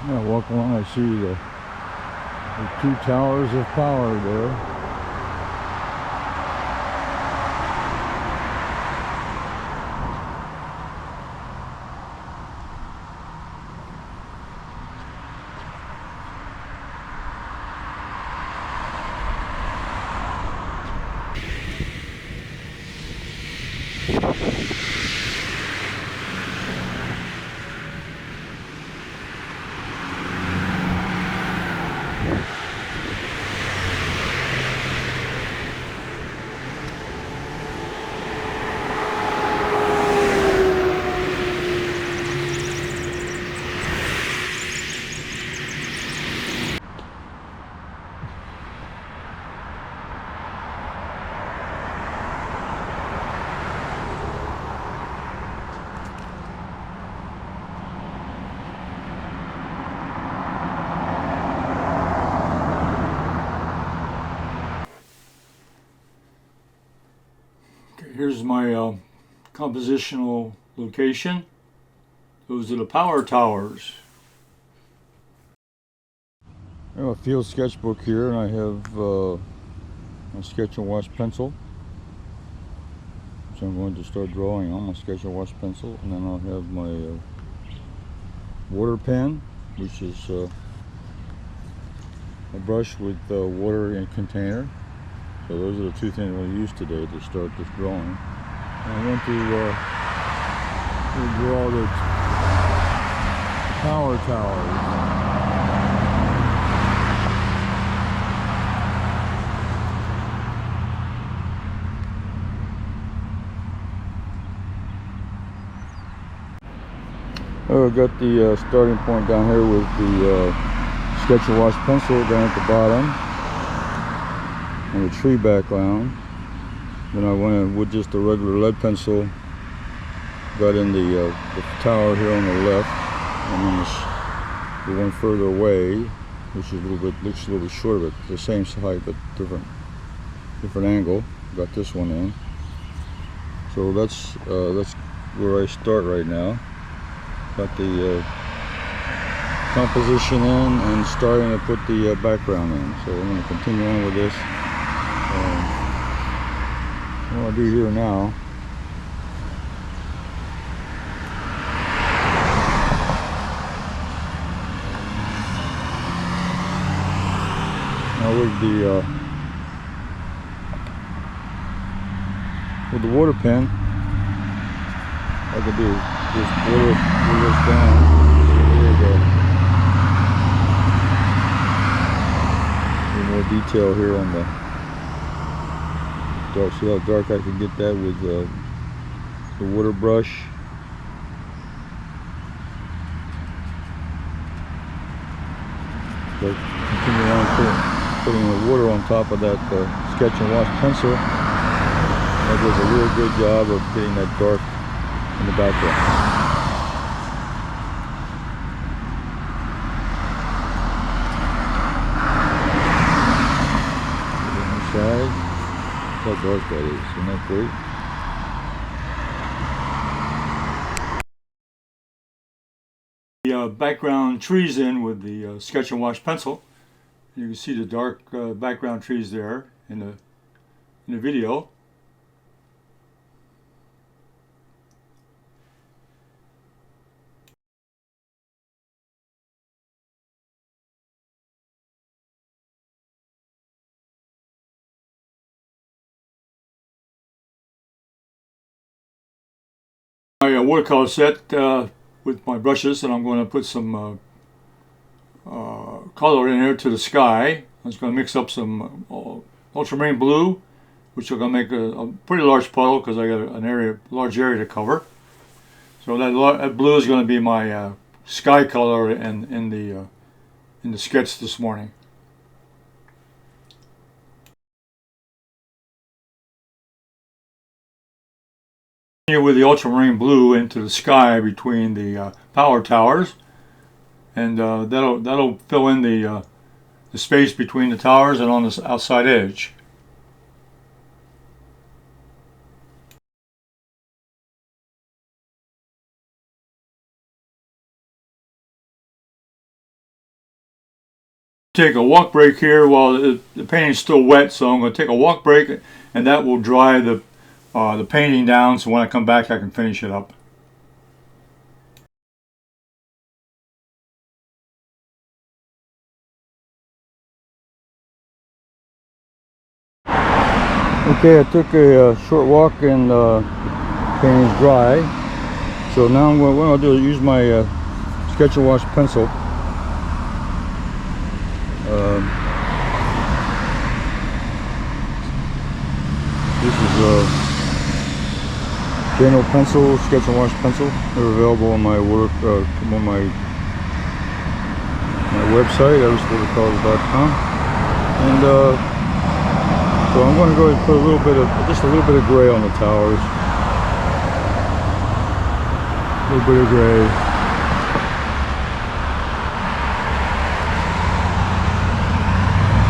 I walk along, I see the two towers of power there. Here's my compositional location. Those are the power towers. I have a field sketchbook here, and I have a sketch and wash pencil. So I'm going to start drawing on my sketch and wash pencil, and then I'll have my water pen, which is a brush with water in a container. So those are the two things I'm going to use today to start this drawing. And I want to draw the power towers. I've got the starting point down here with the sketch and wash pencil down at the bottom and the tree background. Then I went in with just a regular lead pencil, got in the tower here on the left, and then the one further away, which is looks a little bit shorter, but the same height but different angle. Got this one in. So that's where I start right now. Got the composition in and starting to put the background in. So I'm going to continue on with this. What I'll do here now, now with the water pen, I can do just water this down. There we go. A little more detail here on the dark. See how dark I can get that with the water brush. So continue on putting the water on top of that sketch and wash pencil. That does a real good job of getting that dark in the background. Inside, how dark that is, isn't that great? The background trees in with the sketch and wash pencil. You can see the dark background trees there in the video. My watercolor set with my brushes, and I'm going to put some color in here to the sky. I'm just going to mix up some ultramarine blue, which I'm going to make a pretty large puddle because I got a large area to cover. So that blue is going to be my sky color in the sketch this morning. With the ultramarine blue into the sky between the power towers, and that'll fill in the space between the towers and on the outside edge. take a walk break here while the painting is still wet, so I'm going to take a walk break, and that will dry the painting down, so when I come back I can finish it up. Okay, I took a short walk and painting's dry. So now what I'll do is use my Sketch and Wash pencil. This is General Pencil, Sketch and Wash pencil. They're available on my work on my website, everettwatercolors.com. And so I'm going to go ahead and put just a little bit of gray on the towers. A little bit of gray.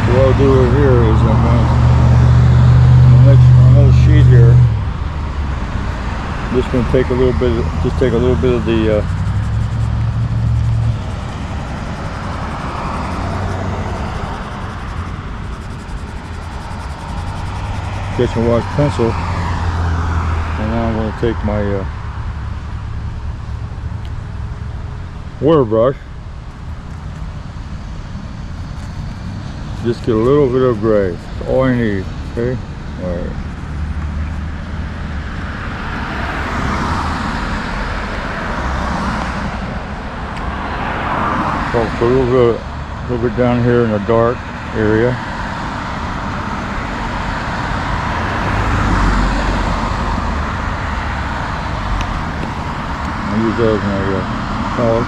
So what I'll do over here is I'm going to, on another sheet here, I'm just going to take a little bit of the Sketch and Wash pencil, and now I'm going to take my water brush, just get a little bit of gray. That's all I need. Okay, all right. So a little bit down here in the dark area. Use those my color.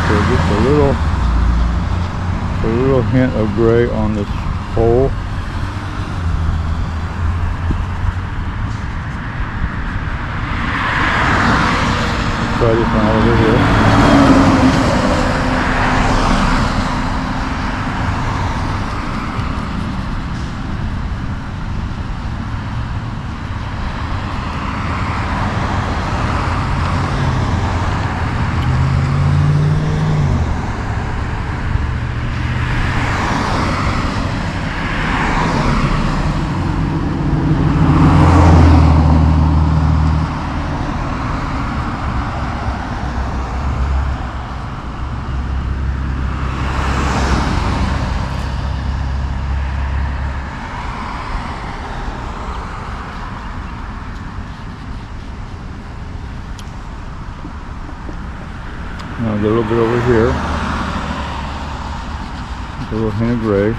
Okay, just a little hint of gray on this hole. Try this one over here. Now I'll get a little bit over here, a little hint of gray.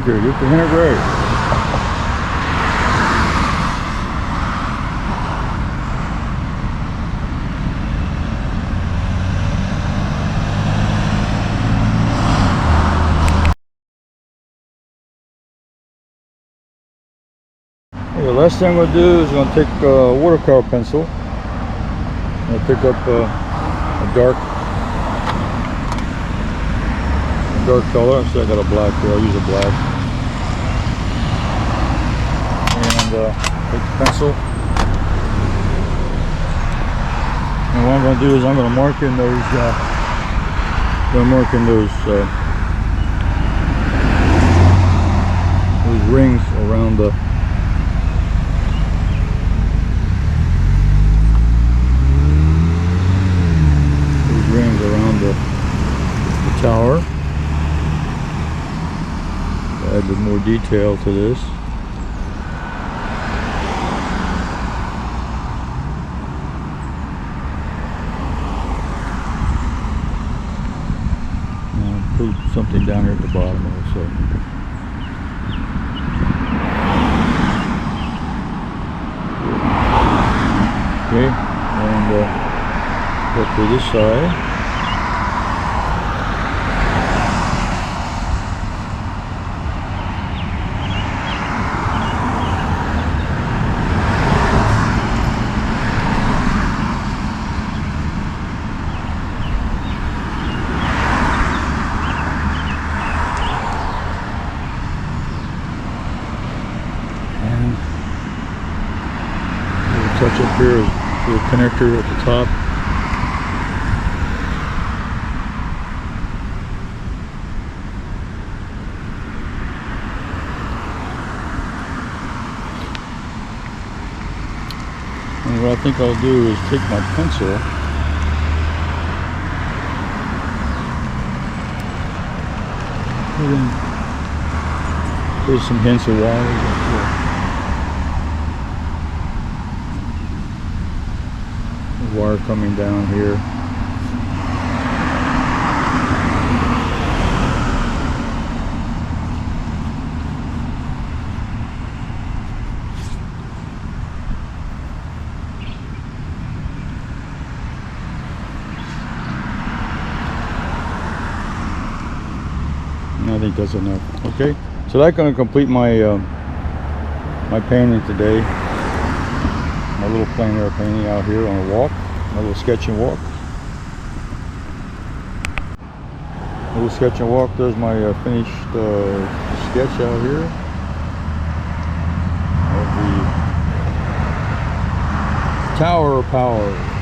Okay, just a hint of gray. Okay, the last thing I'm going to do is I'm going to take a watercolor pencil. I'm going to pick up a dark color. So I got a black here. I'll use a black. And take the pencil. And what I'm going to do is I'm going to mark in those. Those rings around the. Those rings around the tower. add the more detail to this. Put something down here at the bottom also. Okay, and go to this side. Touch up here, a little connector at the top. And what I think I'll do is take my pencil and put some hints of water. Wire coming down here. I think that's enough. Okay, so that's going to complete my my painting today. My little plein air painting out here on a walk, my little sketch and walk. Little sketch and walk. There's my finished sketch out here of the Tower of Power.